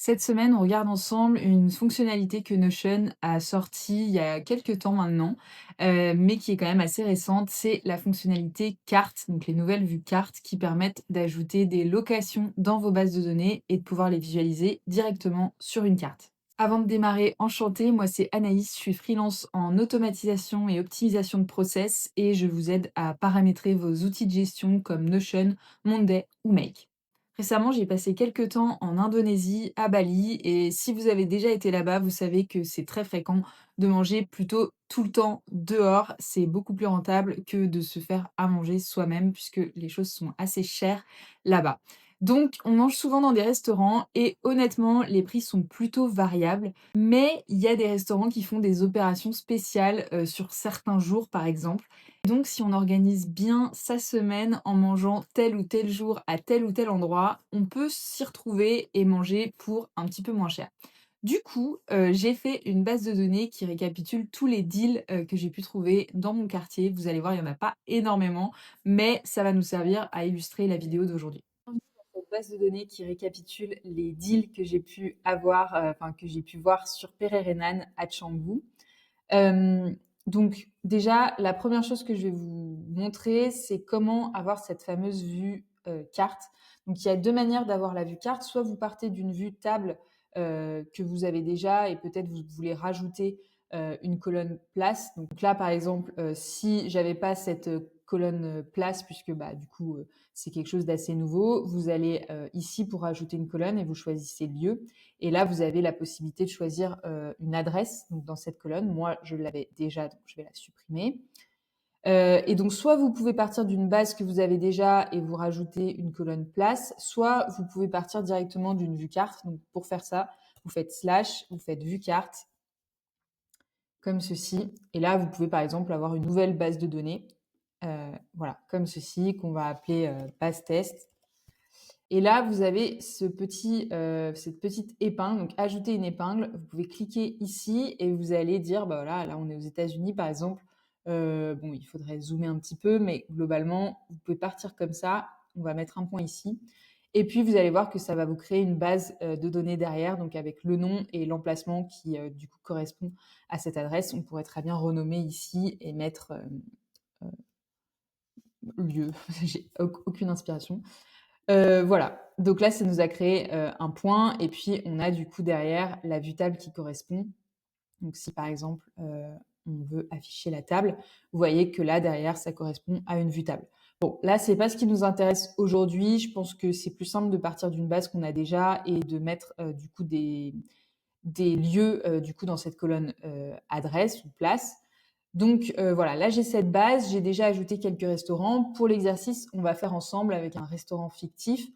Cette semaine, on regarde ensemble une fonctionnalité que Notion a sortie il y a quelques temps maintenant, mais qui est quand même assez récente. C'est la fonctionnalité cartes, donc les nouvelles vues cartes qui permettent d'ajouter des locations dans vos bases de données et de pouvoir les visualiser directement sur une carte. Avant de démarrer, enchantée, moi c'est Anaïs, je suis freelance en automatisation et optimisation de process et je vous aide à paramétrer vos outils de gestion comme Notion, Monday ou Make. Récemment, j'ai passé quelques temps en Indonésie, à Bali, et si vous avez déjà été là-bas, vous savez que c'est très fréquent de manger plutôt tout le temps dehors. C'est beaucoup plus rentable que de se faire à manger soi-même, puisque les choses sont assez chères là-bas. Donc, on mange souvent dans des restaurants et honnêtement, les prix sont plutôt variables. Mais il y a des restaurants qui font des opérations spéciales sur certains jours, par exemple. Donc, si on organise bien sa semaine en mangeant tel ou tel jour à tel ou tel endroit, on peut s'y retrouver et manger pour un petit peu moins cher. Du coup, j'ai fait une base de données qui récapitule tous les deals, que j'ai pu trouver dans mon quartier. Vous allez voir, il y en a pas énormément, mais ça va nous servir à illustrer la vidéo d'aujourd'hui. Bienvenue dans cette base de données qui récapitule les deals que j'ai pu avoir, enfin que j'ai pu voir sur Pererenan à Canggu. Hem, donc déjà, la première chose que je vais vous montrer, c'est comment avoir cette fameuse vue, carte. Donc il y a 2 manières d'avoir la vue carte. Soit vous partez d'une vue table, que vous avez déjà et peut-être vous voulez rajouter, une colonne place. Donc là, par exemple, si j'avais pas cette, colonne, place puisque, bah, du coup, c'est quelque chose d'assez nouveau, vous allez, ici pour rajouter une colonne et vous choisissez lieu et là, vous avez la possibilité de choisir une adresse donc dans cette colonne. Moi, je l'avais déjà, donc je vais la supprimer. Et donc, soit vous pouvez partir d'une base que vous avez déjà et vous rajouter une colonne place, soit vous pouvez partir directement d'une vue carte. Donc, pour faire ça, vous faites slash, vous faites vue carte, comme ceci. Et là, vous pouvez par exemple avoir une nouvelle base de données, voilà, comme ceci, qu'on va appeler base test. Et là, vous avez cette petite épingle, donc ajouter une épingle. Vous pouvez cliquer ici et vous allez dire, bah voilà, là on est aux États-Unis par exemple. Bon, il faudrait zoomer un petit peu, mais globalement, vous pouvez partir comme ça. On va mettre un point ici. Et puis vous allez voir que ça va vous créer une base de données derrière, donc avec le nom et l'emplacement qui du coup correspond à cette adresse. On pourrait très bien renommer ici et mettre lieu. J'ai aucune inspiration. Voilà, donc là, ça nous a créé, un point et puis on a du coup derrière la vue table qui correspond. Donc si par exemple, on veut afficher la table, vous voyez que là derrière, ça correspond à une vue table. Bon, là, c'est pas ce qui nous intéresse aujourd'hui. Je pense que c'est plus simple de partir d'une base qu'on a déjà et de mettre, du coup des lieux, du coup dans cette colonne, adresse ou place. Donc voilà, là j'ai cette base, j'ai déjà ajouté quelques restaurants. Pour l'exercice, on va faire ensemble avec un restaurant fictif.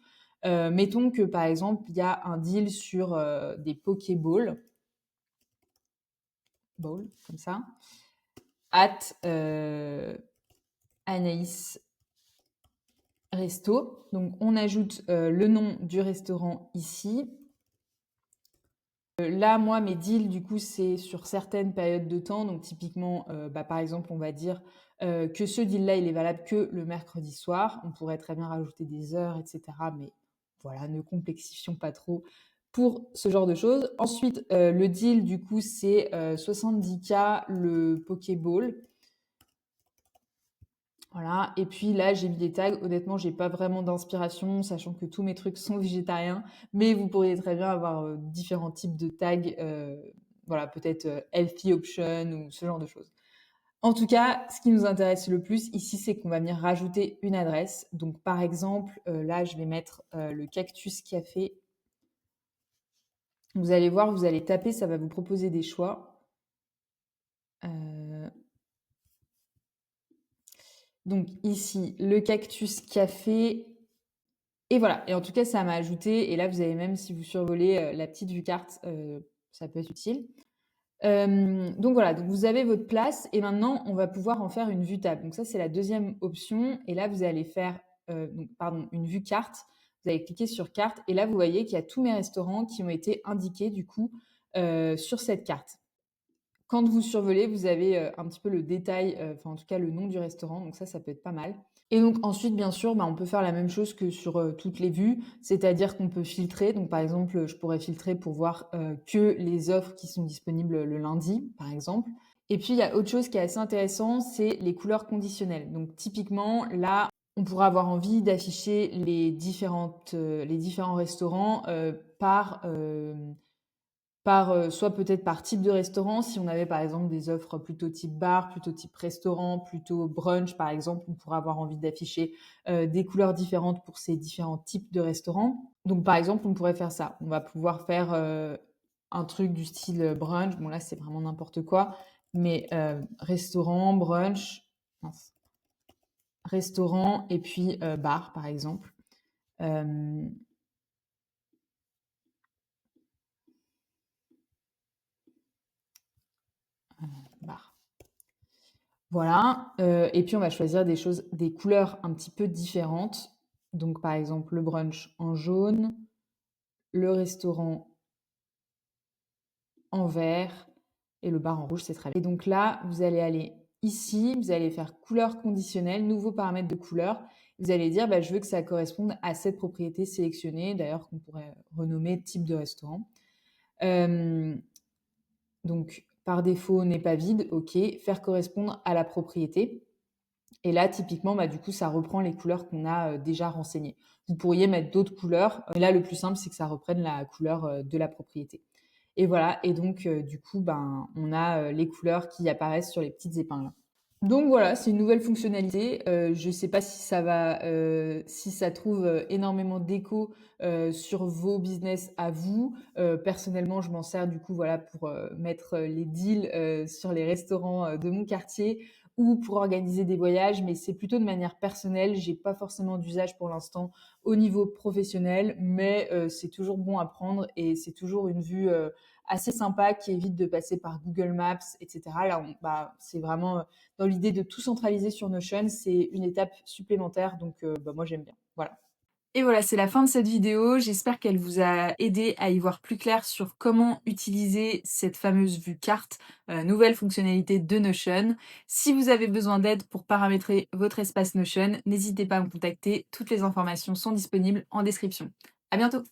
Mettons que par exemple, il y a un deal sur des Pokéballs, ball, comme ça, at Anaïs Resto. Donc on ajoute le nom du restaurant ici. Là, moi, mes deals, du coup, c'est sur certaines périodes de temps. Donc, typiquement, bah, par exemple, on va dire que ce deal-là, il est valable que le mercredi soir. On pourrait très bien rajouter des heures, etc. Mais voilà, ne complexifions pas trop pour ce genre de choses. Ensuite, le deal, du coup, c'est 70K le Pokéball. Voilà. Et puis là, j'ai mis des tags. Honnêtement, j'ai pas vraiment d'inspiration, sachant que tous mes trucs sont végétariens. Mais vous pourriez très bien avoir différents types de tags. Voilà, peut-être healthy option ou ce genre de choses. En tout cas, ce qui nous intéresse le plus ici, c'est qu'on va venir rajouter une adresse. Donc, par exemple, là, je vais mettre le Cactus Café. Vous allez voir, vous allez taper, ça va vous proposer des choix. Euh, donc ici, le Cactus Café. Et voilà, et en tout cas, ça m'a ajouté, et là, vous avez même, si vous survolez la petite vue carte, ça peut être utile. Donc voilà, donc vous avez votre place, et maintenant, on va pouvoir en faire une vue table. Donc ça, c'est la deuxième option, et là, vous allez faire, une vue carte. Vous allez cliquer sur carte, et là, vous voyez qu'il y a tous mes restaurants qui ont été indiqués, du coup, sur cette carte. Quand vous survolez, vous avez un petit peu le détail, enfin en tout cas le nom du restaurant, donc ça peut être pas mal. Et donc ensuite, bien sûr, bah, on peut faire la même chose que sur, toutes les vues, c'est-à-dire qu'on peut filtrer. Donc par exemple, je pourrais filtrer pour voir, que les offres qui sont disponibles le lundi, par exemple. Et puis il y a autre chose qui est assez intéressant, c'est les couleurs conditionnelles. Donc typiquement, là, on pourra avoir envie d'afficher les différents restaurants, soit peut-être par type de restaurant, si on avait par exemple des offres plutôt type bar, plutôt type restaurant, plutôt brunch par exemple, on pourrait avoir envie d'afficher des couleurs différentes pour ces différents types de restaurants. Donc par exemple, on pourrait faire ça. On va pouvoir faire un truc du style brunch. Bon là, c'est vraiment n'importe quoi, mais restaurant, brunch, mince, restaurant et puis bar par exemple. Euh, bar. Voilà, et puis on va choisir des couleurs un petit peu différentes. Donc par exemple, le brunch en jaune, le restaurant en vert et le bar en rouge, c'est très bien. Et donc là, vous allez aller ici, vous allez faire couleur conditionnelle, nouveau paramètre de couleur. Vous allez dire, bah, je veux que ça corresponde à cette propriété sélectionnée, d'ailleurs qu'on pourrait renommer type de restaurant. Donc par défaut, n'est pas vide, ok. Faire correspondre à la propriété. Et là, typiquement, bah, du coup, ça reprend les couleurs qu'on a déjà renseignées. Vous pourriez mettre d'autres couleurs, mais là, le plus simple, c'est que ça reprenne la couleur de la propriété. Et voilà, et donc, du coup, ben, on a les couleurs qui apparaissent sur les petites épingles. Donc voilà, c'est une nouvelle fonctionnalité. Je ne sais pas si ça trouve énormément d'écho sur vos business à vous. Personnellement, je m'en sers du coup voilà pour mettre les deals sur les restaurants de mon quartier ou pour organiser des voyages, mais c'est plutôt de manière personnelle. J'ai pas forcément d'usage pour l'instant au niveau professionnel, mais c'est toujours bon à prendre et c'est toujours une vue assez sympa qui évite de passer par Google Maps, etc. Là, c'est vraiment dans l'idée de tout centraliser sur Notion, c'est une étape supplémentaire. Donc, moi, j'aime bien. Voilà. Et voilà, c'est la fin de cette vidéo. J'espère qu'elle vous a aidé à y voir plus clair sur comment utiliser cette fameuse vue carte, nouvelle fonctionnalité de Notion. Si vous avez besoin d'aide pour paramétrer votre espace Notion, n'hésitez pas à me contacter. Toutes les informations sont disponibles en description. À bientôt!